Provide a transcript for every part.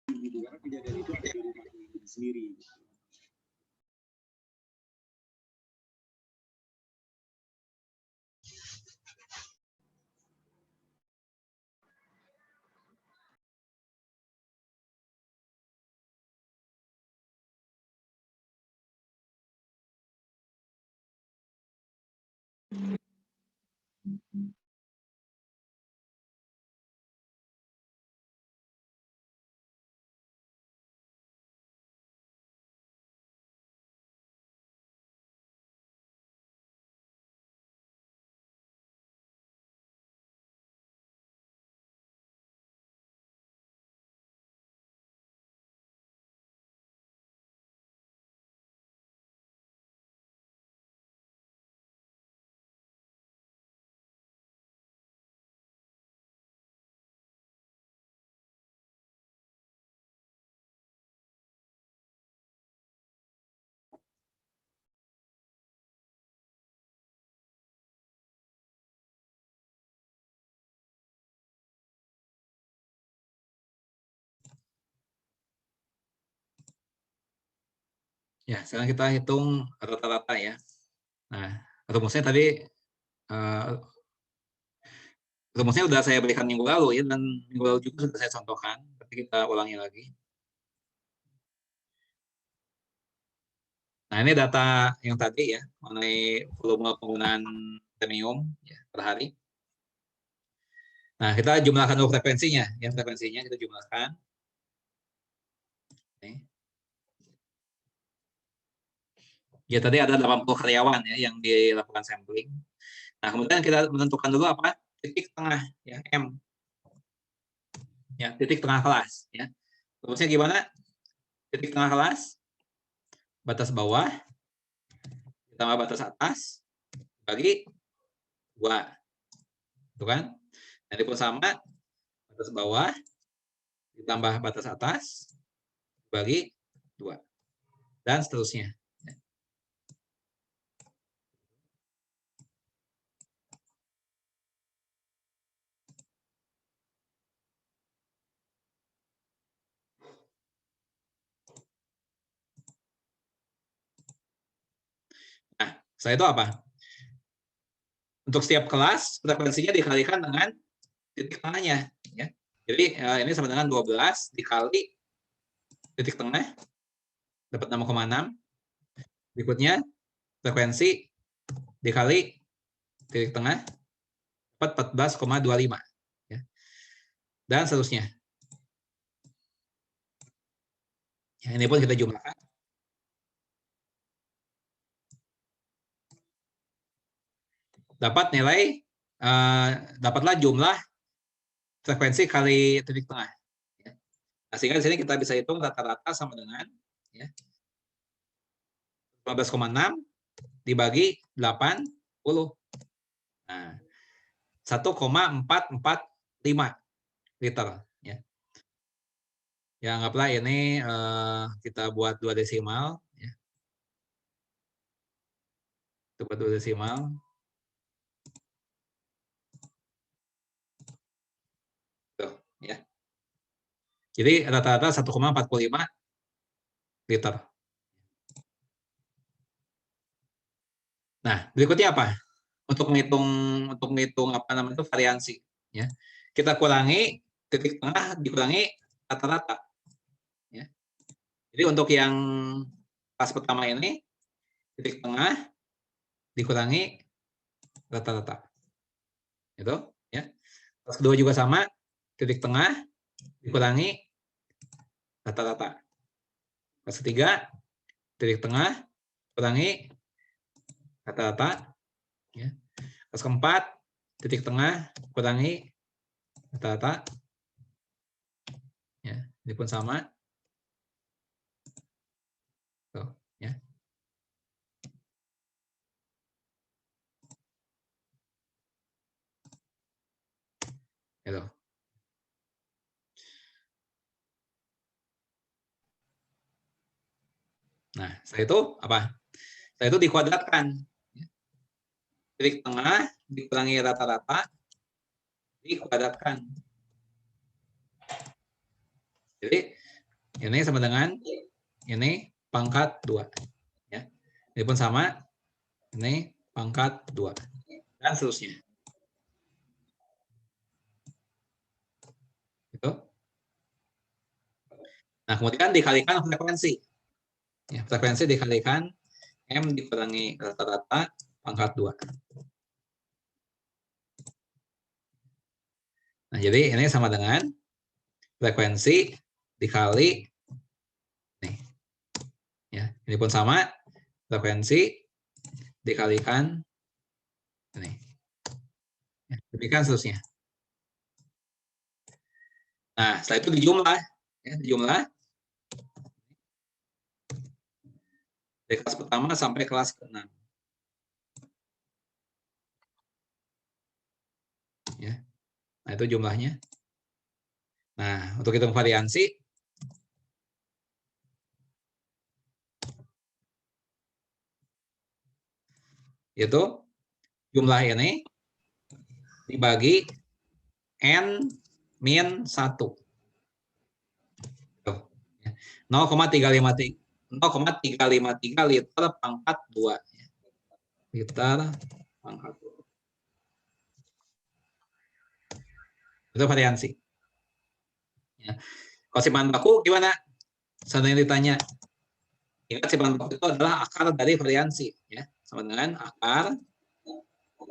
Karena kejadian itu terjadi sendiri. Ya, sekarang kita hitung rata-rata ya. Nah, rumusnya tadi rumusnya sudah saya berikan minggu lalu ya, dan minggu lalu juga sudah saya contohkan, tapi kita ulangi lagi. Nah, ini data yang tadi ya, mengenai volume penggunaan premium ya, per hari. Nah, kita jumlahkan dulu frekuensinya. Ya, frekuensinya kita jumlahkan. Nih. Ya, tadi ada 80 karyawan ya yang dilakukan sampling. Nah, kemudian kita menentukan dulu apa? Titik tengah, ya, M. Ya, titik tengah kelas. Ya. Rumusnya gimana? Titik tengah kelas, batas bawah, ditambah batas atas, bagi 2. Itu kan? Nah, ini pun sama, batas bawah, ditambah batas atas, bagi 2. Dan seterusnya. Nah, setelah itu apa? Untuk setiap kelas, frekuensinya dikalikan dengan titik tengahnya. Ya. Jadi ini sama dengan 12 dikali titik tengah, dapat 6,6. Berikutnya, frekuensi dikali titik tengah, dapat 14,25. Ya. Dan seterusnya. Ya, ini pun kita jumlahkan. Dapat nilai, dapatlah jumlah frekuensi kali titik tengah. Ya. Nah, sehingga di sini kita bisa hitung rata-rata sama dengan ya, 15,6 dibagi 80. Nah, 1,445 liter. Ya. Ya, anggaplah ini kita buat 2 desimal. Ya. Kita buat 2 desimal. Tuh, ya. Jadi rata-rata 1,45 liter. Nah, berikutnya apa? Untuk menghitung apa namanya itu variansi. Ya. Kita kurangi titik tengah dikurangi rata-rata. Ya. Jadi untuk yang kelas pertama ini, titik tengah dikurangi rata-rata. Itu, ya. Kelas kedua juga sama, titik tengah dikurangi rata-rata. Kelas ketiga, titik tengah kurangi rata-rata. Ya. Kelas keempat, titik tengah kurangi rata-rata. Ya, ini pun sama. Tuh, ya. Gitu. Nah, setelah itu apa? Setelah itu dikuadratkan. Titik tengah dikurangi rata-rata, dikuadratkan. Jadi ini sama dengan ini pangkat 2. Ya. Ini pun sama, ini pangkat 2. Dan seterusnya. Gitu. Nah, kemudian dikalikan frekuensi. Ya, frekuensi dikalikan M dikurangi rata-rata pangkat 2. Nah, jadi ini sama dengan frekuensi dikali nih. Ya, ini pun sama, frekuensi dikalikan ini. Ya, demikian seterusnya. Nah, setelah itu dijumlah, ya, dijumlah dari kelas pertama sampai kelas ke-6. Ya. Nah, itu jumlahnya. Nah, untuk hitung variansi, itu jumlah ini dibagi N min 1. 0,353 liter pangkat 2. Liter pangkat 2. Itu variansi. Ya. Kalau simpan baku gimana? Seandainya ditanya, ingat simpan baku itu adalah akar dari variansi. Ya. Sama dengan akar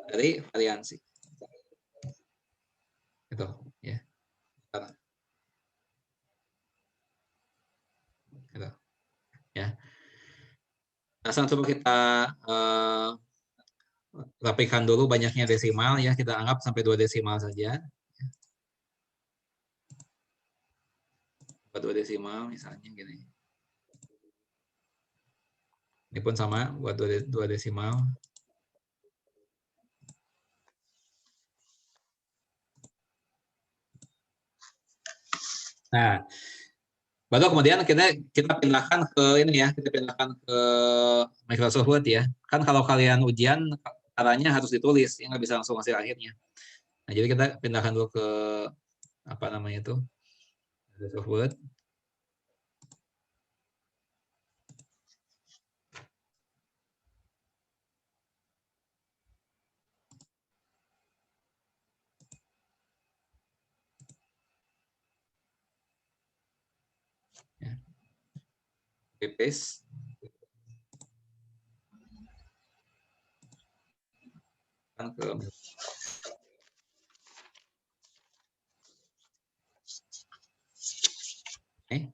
dari variansi. Gitu. Ya. Gitu. Ya. Nah, coba kita rapikan dulu banyaknya desimal ya, kita anggap sampai 2 desimal saja. 2 desimal misalnya gini. Ini pun sama buat 2 desimal. Nah, baru kemudian kita pindahkan ke ini ya, kita pindahkan ke Microsoft Word ya. Kan kalau kalian ujian caranya harus ditulis, ya nggak bisa langsung hasil akhirnya. Nah, jadi kita pindahkan dulu ke apa namanya itu Microsoft Word. Ya. Copy paste. Ke okay.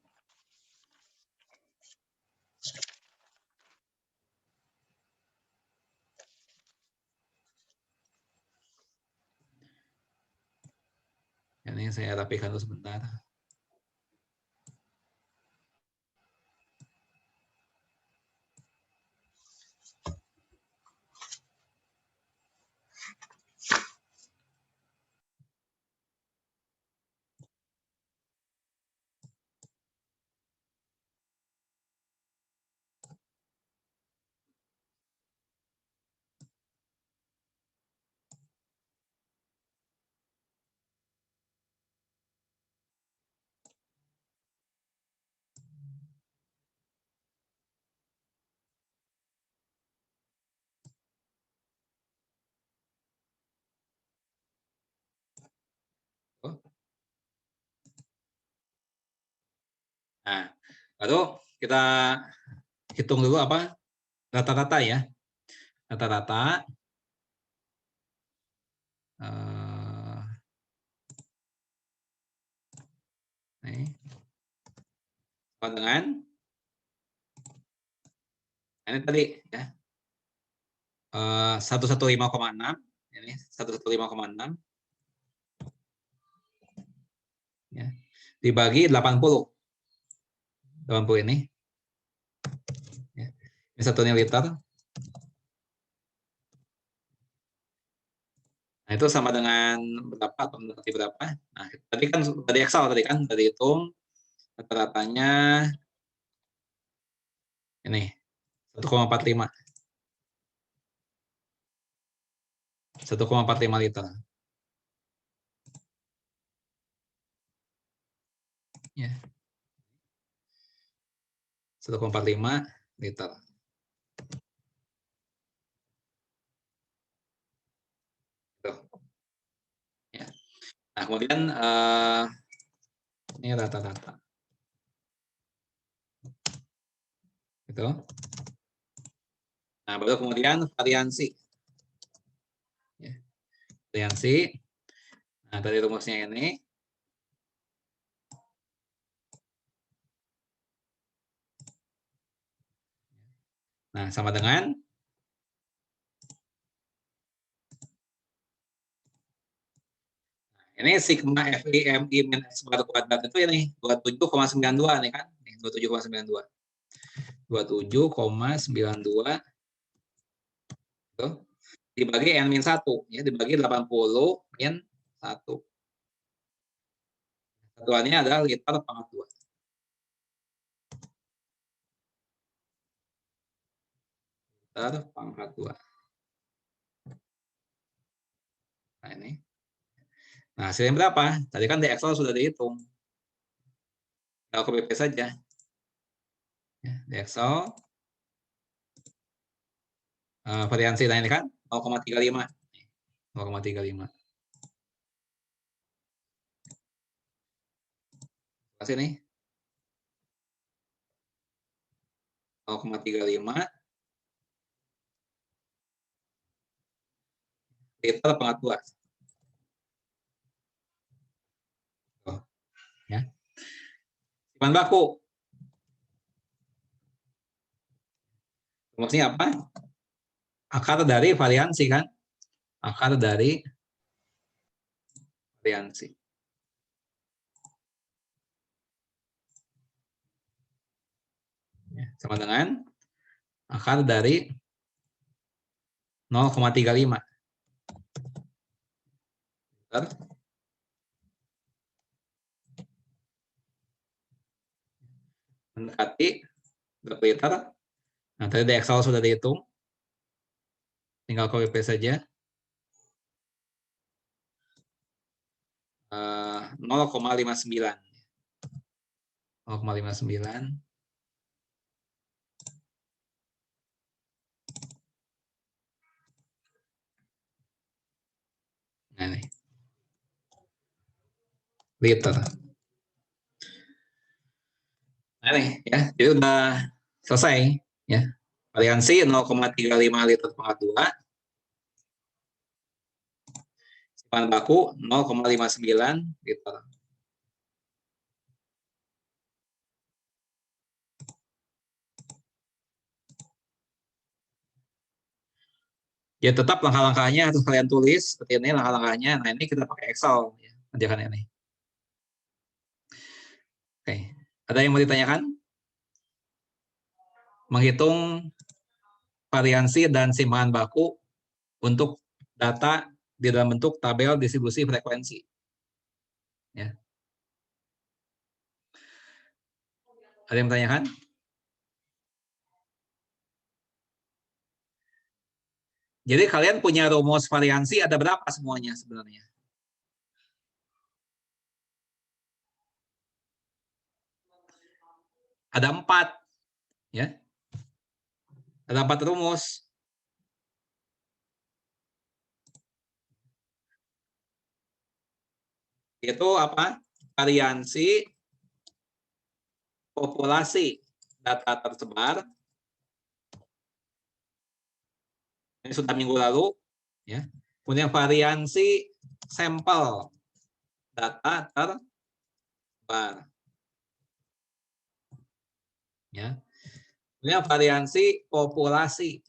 Ini saya rapikan dulu sebentar. Nah, lalu kita hitung dulu apa rata-rata ya. Rata-rata nih, dengan ini tadi ya 115,6 ini 115,6 ya dibagi 80 ini ya. Ini satunya liter. Nah, itu sama dengan berapa atau mendekati berapa? Nah, tadi kan dari Excel tadi kan dari hitung rata-ratanya ini 1,45 liter. Ya. 1,45 liter. Tuh. Ya. Nah, kemudian ini rata-rata. Gitu. Nah, baru kemudian variansi. Ya. Variansi. Nah, dari rumusnya ini. Nah, sama dengan ini sigma FIMI min X bar kuadrat itu ini 27,92 nih kan. 27,92. 27,92 itu dibagi N-1 ya, dibagi 80 min 1. Satuannya adalah liter pangkat 2. Liter pangkat 2. Nah, ini. Nah, hasilnya berapa? Tadi kan di Excel sudah dihitung. Tinggal copy paste saja. Ya, di Excel variansi ini kan 0,35. 0,35. Sini 0,35 liter pangkat 2. Oh, ya. Bahan baku. Rumusnya apa? Akar dari variansi kan? Akar dari variansi. Ya, sama dengan akar dari 0,35. Mendekati berapa liter? Nah, tadi di Excel sudah dihitung. Tinggal copy paste saja. 0,59. 0,59. Nah, ini. Liter. Nah, ini ya. Jadi udah selesai ya. Variansi 0,35 liter pangkat 2. Bahan baku 0,59 liter. Ya tetap langkah-langkahnya harus kalian tulis seperti ini langkah-langkahnya. Nah, ini kita pakai Excel ya. Kerjakan ini. Oke. Ada yang mau ditanyakan? Menghitung variansi dan simpanan baku untuk data di dalam bentuk tabel distribusi frekuensi. Ya. Ada yang menanyakan? Jadi kalian punya rumus variansi ada berapa semuanya sebenarnya? Ada 4, ya. Ada 4 rumus. Itu apa? Variansi, populasi data tersebar. Ini sudah minggu lalu, ya. Kemudian variansi sampel data tersebar, ya. Kemudian variansi populasi,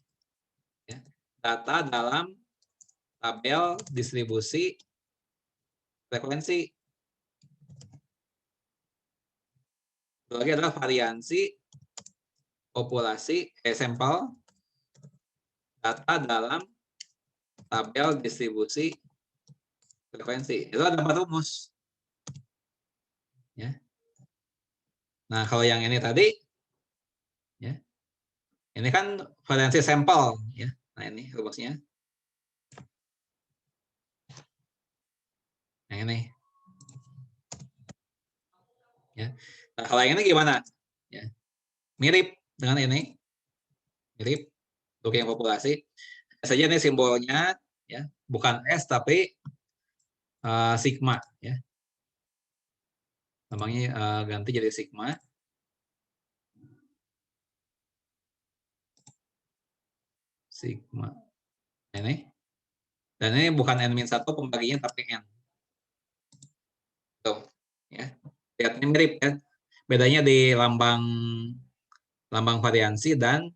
ya. Data dalam tabel distribusi frekuensi. Itu lagi adalah variansi populasi sampel data dalam tabel distribusi frekuensi. Itu ada 4 rumus. Ya. Nah, kalau yang ini tadi, ya, ini kan variansi sampel. Ya. Nah, ini rumusnya. Yang ini. Ya. Nah, kalau yang ini gimana? Ya. mirip dengan ini, mirip untuk yang populasi. Saja ini simbolnya ya, bukan S tapi sigma ya. Namanya ganti jadi sigma. Sigma. Ini. Dan ini bukan N-1 pembaginya tapi N. Tuh, ya. Lihat ini mirip ya. Bedanya di lambang variansi dan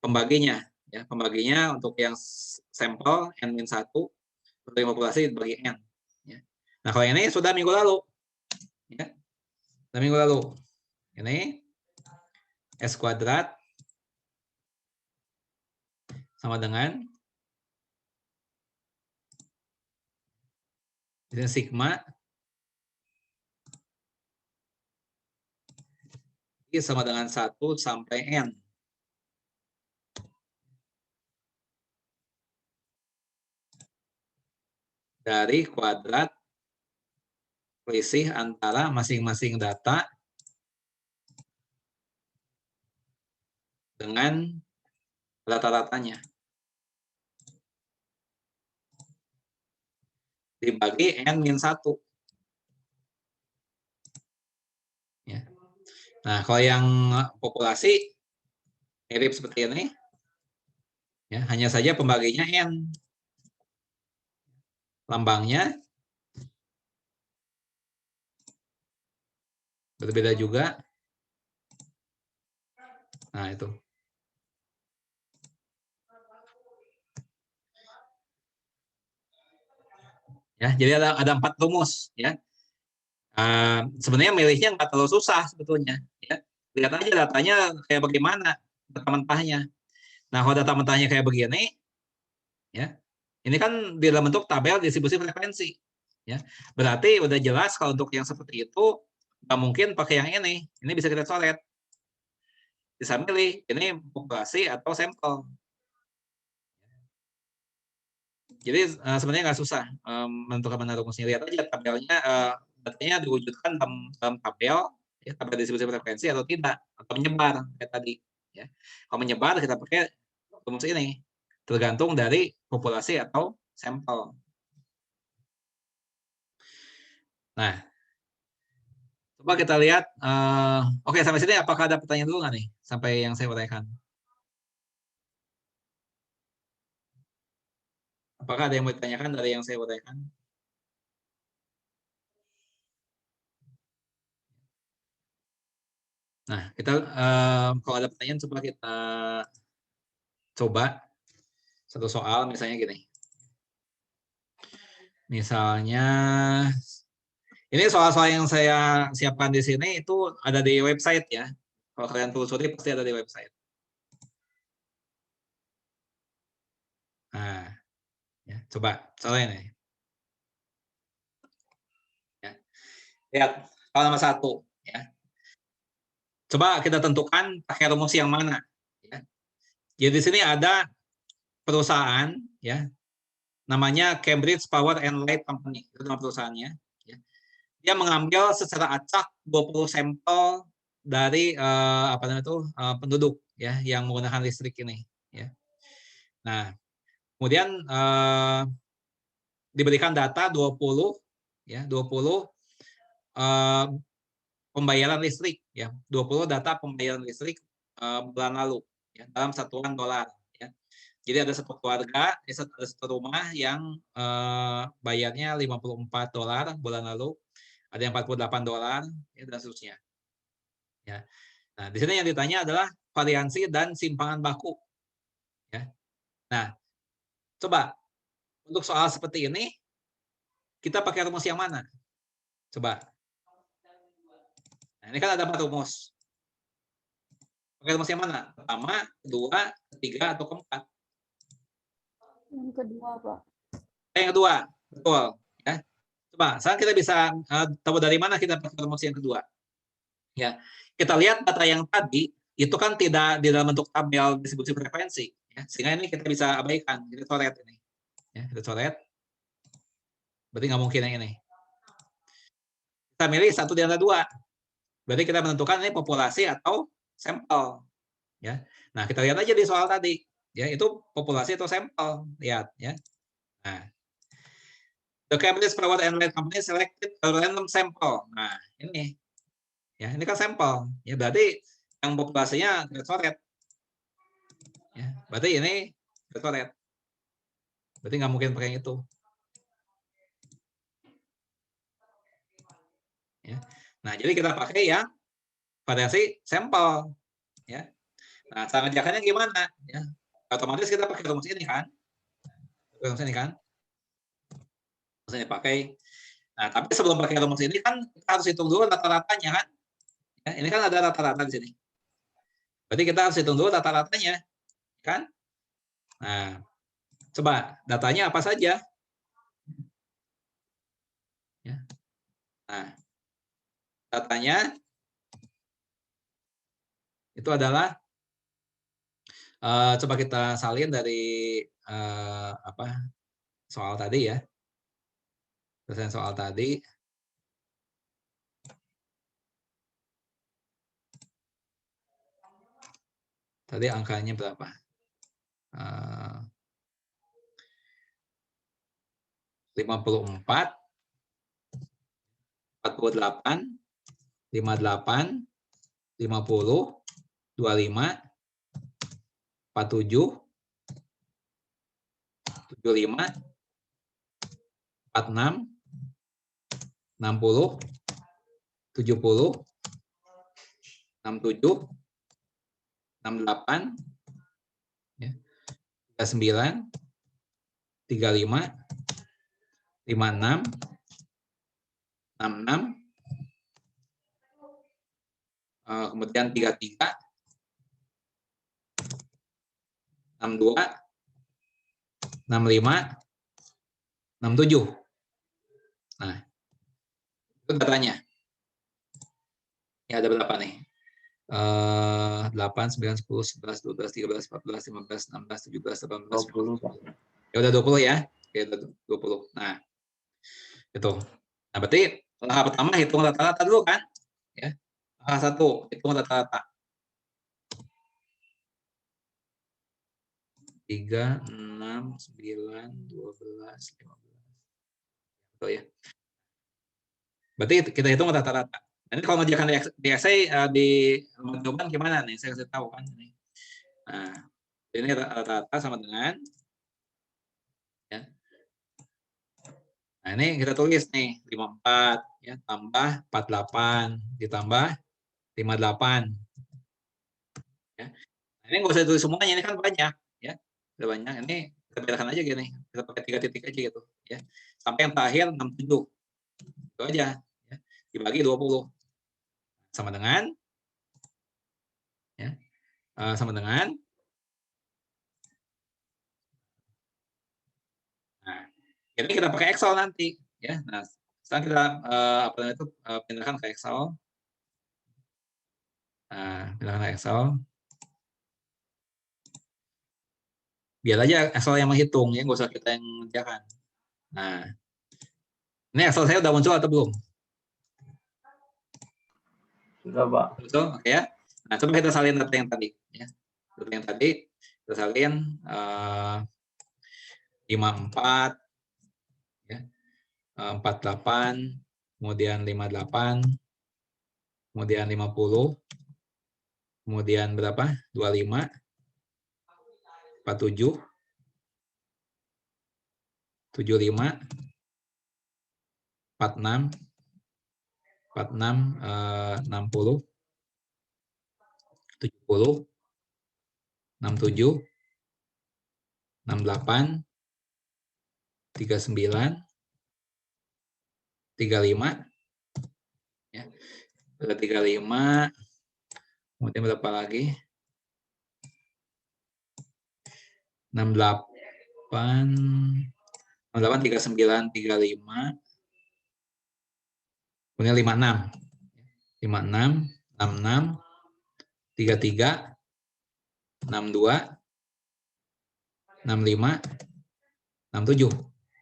pembaginya ya. Pembaginya untuk yang sampel N-1 untuk yang populasi dibagi N ya. Nah, kalau ini sudah minggu lalu ya. Sudah minggu lalu. Ini S kuadrat sama dengan ini sigma I sama dengan 1 sampai N. Dari kuadrat selisih antara masing-masing data dengan rata-ratanya. Dibagi N-1. Ya. Nah, kalau yang populasi mirip seperti ini, ya, hanya saja pembaginya N. Lambangnya berbeda juga. Nah, itu. Ya, jadi ada 4 rumus ya. Sebenarnya milihnya nggak terlalu susah sebetulnya ya. Lihat aja datanya kayak bagaimana data mentahnya. Nah, kalau data mentahnya kayak begini ya. Ini kan di dalam bentuk tabel distribusi frekuensi ya. Berarti udah jelas kalau untuk yang seperti itu nggak mungkin pakai yang ini. Ini bisa kita coret. Bisa milih ini populasi atau sampel. Jadi sebenarnya nggak susah menentukan mana rumusnya. Lihat aja tabelnya, datanya diwujudkan dalam tabel, ya, tabel distribusi frekuensi atau tidak, atau menyebar kayak tadi. Ya. Kalau menyebar kita pakai rumus ini, tergantung dari populasi atau sampel. Nah, coba kita lihat. Oke, sampai sini apakah ada pertanyaan dulu nggak nih? Sampai yang saya uraikan. Apakah ada yang mau ditanyakan dari yang saya uraikan? Nah, kita kalau ada pertanyaan coba kita coba satu soal misalnya gini. Misalnya ini soal-soal yang saya siapkan di sini itu ada di website ya. Kalau kalian telusuri pasti ada di website. Nah, ya, coba soalnya nih. Ya. Lihat, soal nomor 1 ya. Coba kita tentukan pakai rumus yang mana ya. Jadi di sini ada perusahaan ya. Namanya Cambridge Power and Light Company. Itu nama perusahaannya ya. Dia mengambil secara acak 20 sampel dari apa namanya itu penduduk ya yang menggunakan listrik ini ya. Nah, kemudian diberikan data 20 ya, 20 pembayaran listrik ya, 20 data pembayaran listrik bulan lalu ya, dalam satuan dolar ya. Jadi ada satu keluarga, ada satu rumah yang bayarnya $54 bulan lalu, ada yang $48 ya, dan seterusnya. Ya. Nah, di sini yang ditanya adalah variansi dan simpangan baku. Ya. Nah, coba untuk soal seperti ini kita pakai rumus yang mana? Coba. Nah, ini kan ada 4 rumus. Pakai rumus yang mana? Pertama, kedua, ketiga, atau keempat? Yang kedua, Pak. Yang kedua, betul. Ya. Coba, sekarang kita bisa tahu dari mana kita pakai rumus yang kedua. Ya, kita lihat data yang tadi itu kan tidak di dalam bentuk tabel distribusi frekuensi. Ya. Sehingga ini kita bisa abaikan. Kita coret ini. Ya, kita coret. Berarti nggak mungkin yang ini. Kita milih satu di antara dua. Berarti kita menentukan ini populasi atau sampel. Ya. Nah, kita lihat aja di soal tadi. Ya, itu populasi atau sampel. Lihat ya. Nah, the Cambridge Power and Light Company selected a random sample. Nah, ini. Ya, ini kan sampel. Ya, berarti yang populasinya tercoret. Ya, berarti ini tercoret. Berarti nggak mungkin pakai yang itu. Ya. Nah, jadi kita pakai yang variasi sampel. Ya. Nah, cara ngerjakannya gimana? Ya. Otomatis kita pakai rumus ini kan. Rumus ini kan. Rumus ini pakai. Nah, tapi sebelum pakai rumus ini kan kita harus hitung dulu rata-ratanya kan. Ya, ini kan ada rata-rata di sini. Berarti kita harus hitung dulu rata-ratanya. Kan? Nah, coba datanya apa saja? Ya. Nah, datanya itu adalah coba kita salin dari soal tadi ya. Selesai soal tadi. Tadi angkanya berapa? 54, 48, 58, 50, 25, 47, 75, 46, 60, 70, 67, 68, 39, 35, 56, 66, kemudian 33, 62, 65, 67. Nah, itu datanya. Ya, ada berapa nih? 8, 9, 10, 11, 12, 13, 14, 15, 16, 17, 18, 20, Pak. Ya udah 20 ya. Ya udah 20. Nah, itu. Nah, berarti langkah pertama hitung rata-rata dulu kan? Ya. Langkah 1, hitung rata-rata. 3, 6, 9, 12, 15. Betul ya. Berarti kita hitung rata-rata. Nah, ini kalau ngerjakan di essay di jawaban gimana nih? Saya kasih tahu kan ini. Nah, ini rata-rata sama dengan ya. Nah, ini kita tulis nih 54 ya tambah 48 ditambah 58. Ya. Nah, ini nggak usah tulis semuanya, ini kan banyak ya. Udah banyak. Ini kita bedakan aja gini. Kita pakai 3 titik aja gitu ya. Sampai yang terakhir 67. Itu aja ya. Dibagi 20. Sama dengan ya. Sama dengan nah, ini kita pakai Excel nanti ya. Nah, sekarang kita pindahkan ke Excel. Nah, pindahkan ke Excel. Biar aja Excel yang menghitung ya, nggak usah kita yang mengerjakan. Nah, ini Excel saya udah muncul atau belum? Sudah, Pak. Betul, oke ya. Nah, coba kita salin data yang tadi ya. Data yang tadi kita salin 54 ya. 48, kemudian 58, kemudian 50, kemudian berapa? 25, 47, 75, 46, 60, 70, 67, 68, 39, 35, ya. Ada 35, kemudian berapa lagi? 68, 39, 35, kemudian 56, 56, 66, 33, 62, 65, 67,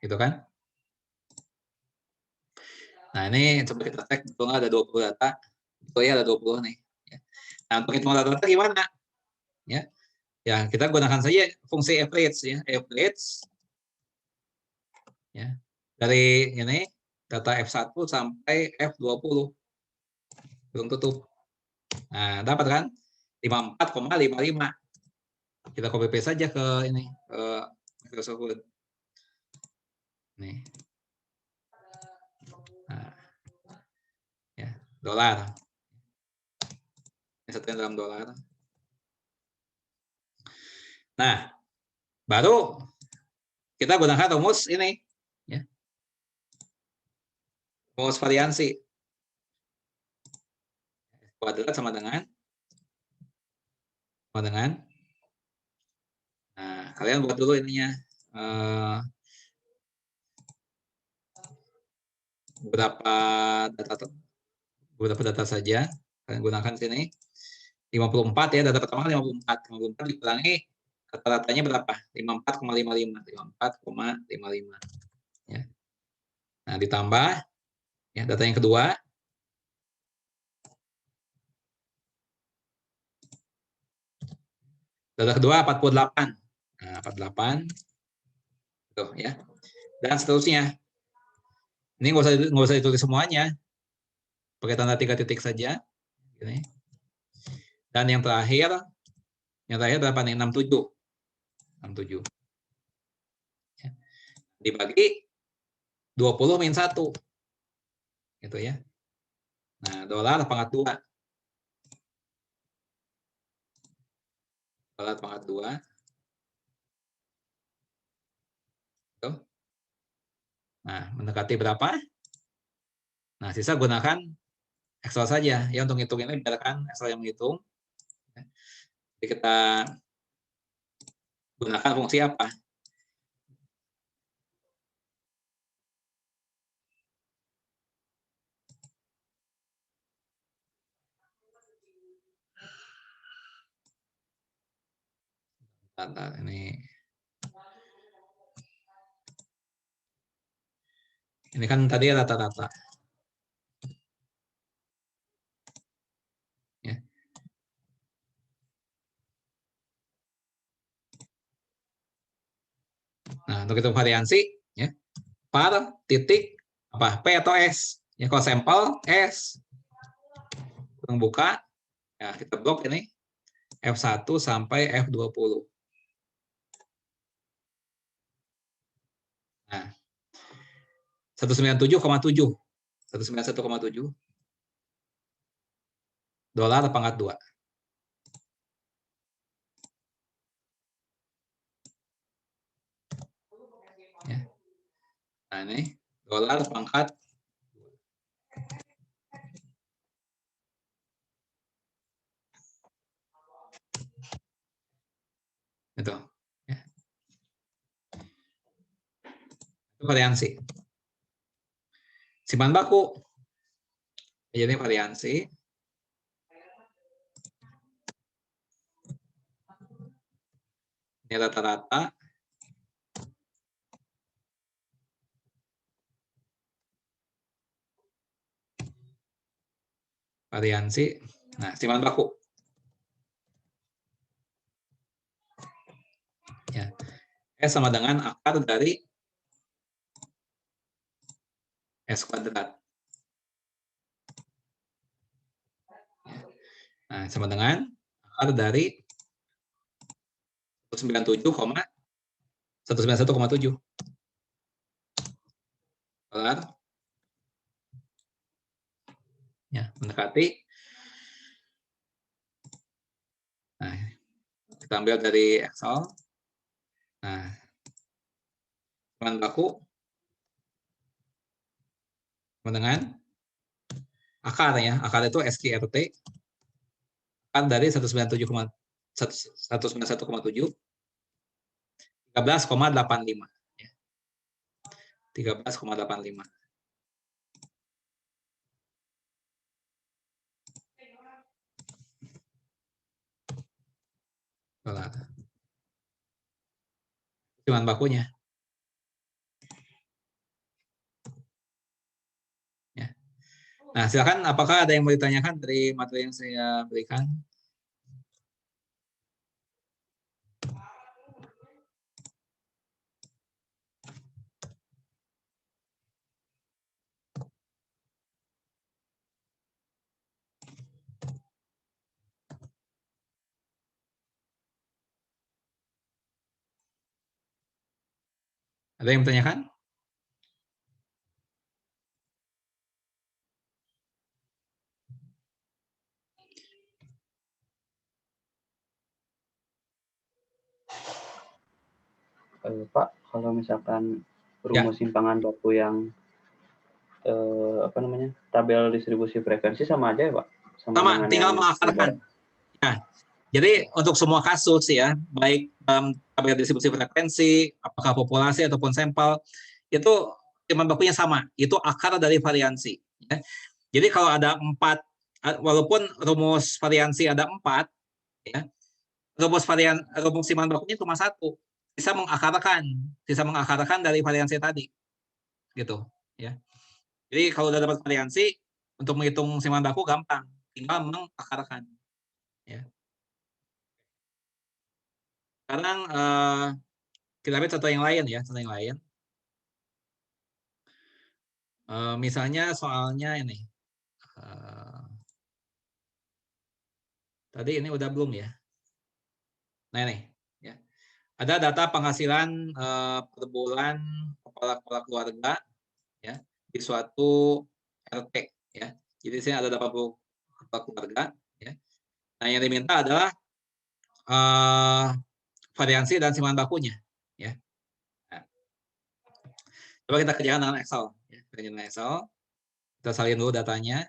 gitu kan? Nah, ini coba kita cek betul nggak ada 20 data. Betul ya, ada 20 nih. Nah, untuk hitung rata-rata gimana? Ya, ya kita gunakan saja fungsi average ya, average ya. Dari ini data F1 sampai F20 belum tutup. Nah, dapat kan 54,55. Kita copy paste saja ke ini ke Microsoft Word. Nih. Nah, ya, dolar. Ini satunya dalam dolar. Nah, baru kita gunakan rumus ini, ya. Rumus variansi. Kuadrat sama dengan nah, kalian buat dulu ininya beberapa data saja kalian gunakan sini 54 ya, data pertama 54 dikurangi rata-ratanya berapa? 54,55 ya. Nah, ditambah ya data yang kedua data kedua 48. Nah, 48 tuh ya. Dan seterusnya. Ini nggak usah ditulis semuanya. Pakai tanda 3 titik saja. Gini. Dan yang terakhir berapa nih? 67. 67. Ya. Dibagi 20 min 1. Gitu ya. Nah, dolar pangkat 2. Dolar pangkat 2. Tuh. Nah, mendekati berapa? Nah, sisa gunakan Excel saja. Ya, untuk hitung ini biarkan Excel yang menghitung. Jadi kita gunakan fungsi apa? Bentar, ini kan tadi rata-rata. Ya. Nah, untuk hitung variansi, ya, par titik apa P atau S. Ya, kalau sampel S, buka, ya kita blok ini F1 sampai F20. Nah, 197,7. 191,7 dolar pangkat 2. Ya. Nah, ini dolar pangkat 2. Itu. Ya. Itu variansi. Simpan baku. Jadi variansi. Ini rata-rata. Variansi. Nah, simpan baku. Ya. S sama dengan akar dari S kuadrat. Nah, sama dengan akar dari 191,7 dolar. Ya, mendekati. Nah, kita ambil dari Excel. Nah, bahan baku dengan akar ya. Akar itu SQRT. Akar dari 191,7 13,85 ya. 13,85. Dolar. Cuman bakunya. Ya. Nah, silakan apakah ada yang mau ditanyakan dari materi yang saya berikan? Ada yang bertanyakan? Pak, kalau misalkan Ya. rumus simpangan baku yang apa namanya, tabel distribusi frekuensi sama aja ya Pak? Sama, tinggal mengakarkan. Nah, jadi untuk semua kasus ya, baik tabel distribusi frekuensi, apakah populasi ataupun sampel, itu simpangan bakunya sama. Itu akar dari variansi. Ya. Jadi kalau ada 4, walaupun rumus variansi ada 4, ya, rumus simpangan bakunya cuma 1. Bisa mengakarkan dari variansi tadi, gitu. Ya. Jadi kalau udah dapat variansi, untuk menghitung simpangan baku gampang, tinggal mengakarkan. Ya. Sekarang kita lihat contoh yang lain ya, misalnya soalnya ini. Tadi ini udah belum ya? Nah ini, ya. Ada data penghasilan per bulan kepala keluarga, ya, di suatu RT, ya. Jadi di sini ada 80 kepala keluarga, ya. Nah yang diminta adalah variansi dan simpangan bakunya, ya. Nah, coba kita kerjakan dengan Excel, ya. Kita salin dulu datanya.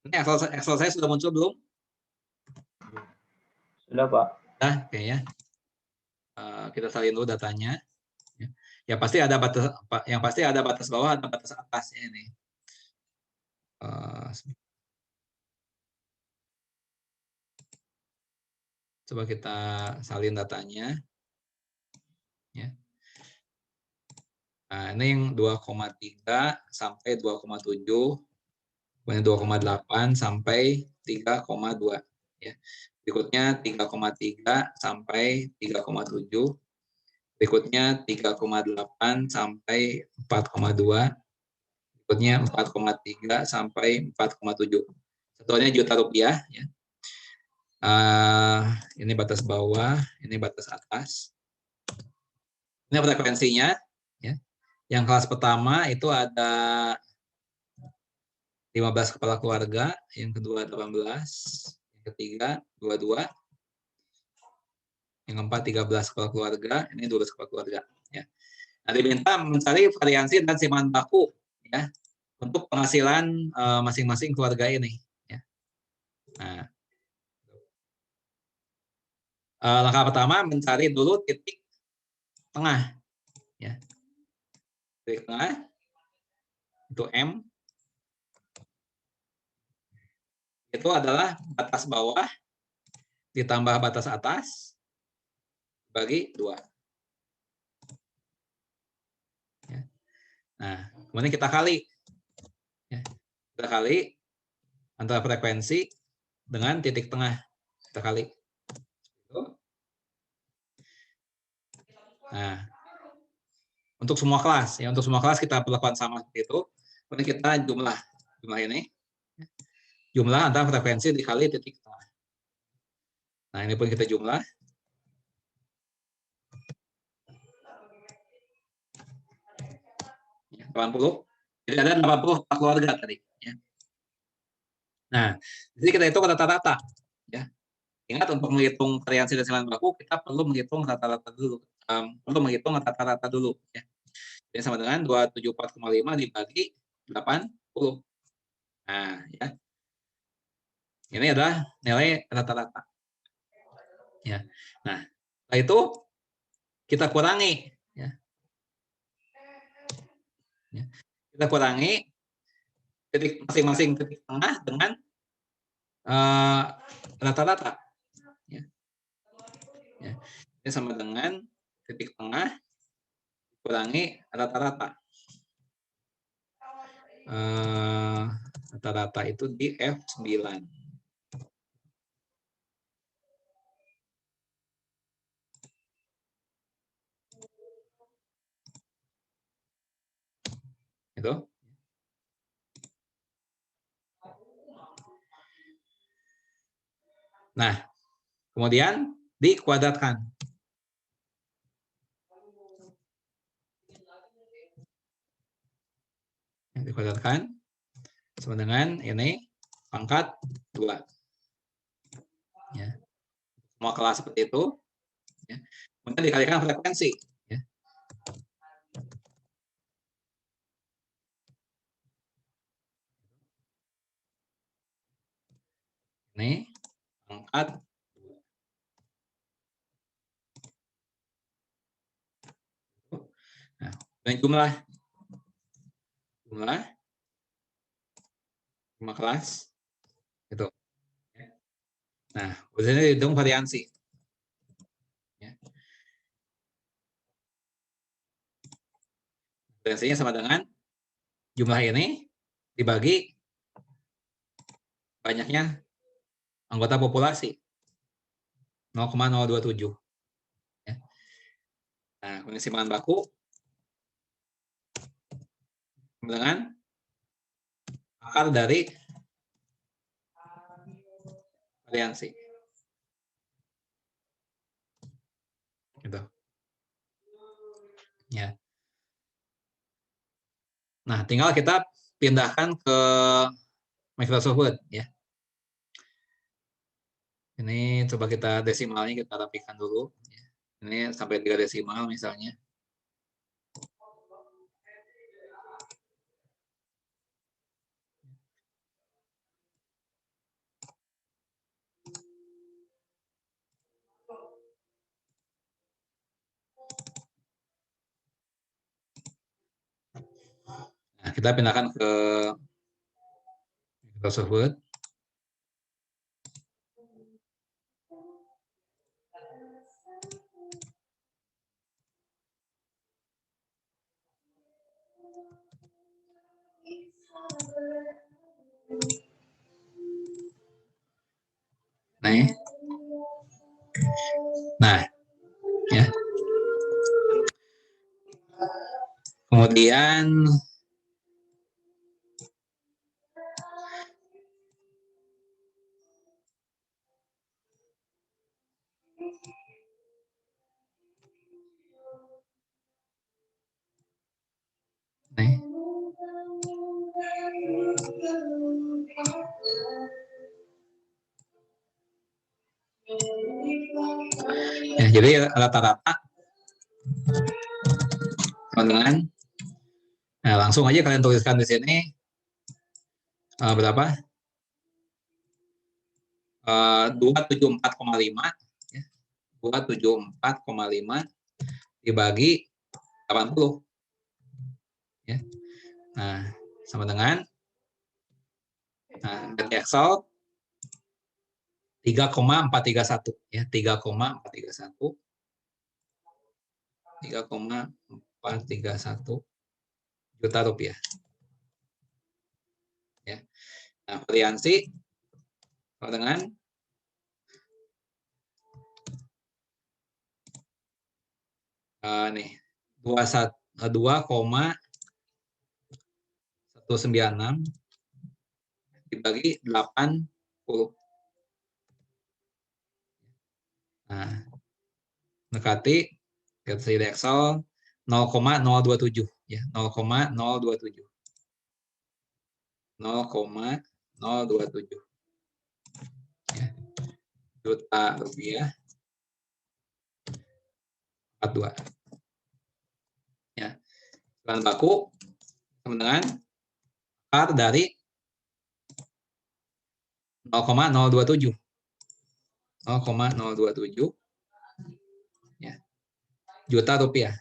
Ini Excel saya sudah muncul belum? Sudah Pak. Nah, kayaknya kita salin dulu datanya. Ya pasti ada batas, yang pasti ada batas bawah, ada batas atas ya ini. Coba kita salin datanya. Ya. Nah, ini yang 2,3 sampai 2,7, kemudian 2,8 sampai 3,2. Ya. Berikutnya 3,3 sampai 3,7. Berikutnya 3,8 sampai 4,2. Berikutnya 4,3 sampai 4,7. Satuannya juta rupiah. Ya. Ini batas bawah, ini batas atas. Ini frekuensinya. Ya. Yang kelas pertama itu ada 15 kepala keluarga, yang kedua 18, yang ketiga 22, yang keempat 13 kepala keluarga, ini 12 kepala keluarga. Ya. Nah, diminta mencari variansi dan simpangan baku, ya, untuk penghasilan masing-masing keluarga ini. Ya. Nah, langkah pertama mencari dulu titik tengah. Ya. Titik tengah itu M. Itu adalah batas bawah ditambah batas atas bagi 2. Ya. Nah, kemudian kita kali. Ya. Kita kali antara frekuensi dengan titik tengah. Kita kali. Nah, untuk semua kelas, ya, untuk semua kelas kita perlakukan sama seperti itu. Kemudian kita jumlah ini. Jumlah antara frekuensi dikali titik tengah. Nah, ini pun kita jumlah. Ya, 80. Jadi ada 80 keluarga tadi. Ya. Nah, jadi kita hitung rata-rata. Ya. Ingat, untuk menghitung variansi dan simpangan baku, kita perlu menghitung rata-rata dulu. Ya. Jadi sama dengan 274,5 dibagi 80. Nah, ya. Ini adalah nilai rata-rata. Ya. Nah, setelah itu kita kurangi. Ya. Ya. Kita kurangi titik masing-masing titik tengah dengan rata-rata. Ya. Ya. Ini sama dengan titik tengah kurangi rata-rata. Rata-rata itu di F9. Itu. Nah, kemudian dikuadratkan. dikuadratkan sama dengan ini pangkat 2. Ya. Semua kelas seperti itu. Ya. Kemudian dikalikan frekuensi. Ya. Ini pangkat 2. Nah, dan jumlah kelas itu. Nah, biasanya dihitung variansi. Ya. Variansinya sama dengan jumlah ini dibagi banyaknya anggota populasi 0,027. Ya. Nah, kondisi bahan baku dengan akar dari variansi. Gitu. Ya. Nah, tinggal kita pindahkan ke Microsoft Word ya. Ini coba kita desimalnya kita rapikan dulu. Ini sampai 3 desimal misalnya. Nah, kita pindahkan ke Microsoft Word. Nah, ya. Kemudian nih. Ya, jadi rata-rata dengan nah, langsung aja kalian tuliskan di sini berapa? 274,5 ya. 274,5 dibagi 80 ya. Nah, sama dengan dari Excel 3,431 ya, 3,431 juta rupiah. Ya. Nah, variansi sama dengan nih 2,196 dibagi 80. Nah, mendekati dari Excel 0,027 ya, 0,027. 0,027 ya, juta rupiah 42 ya. Bahan baku sama dengan akar dari 0,027 ya, juta rupiah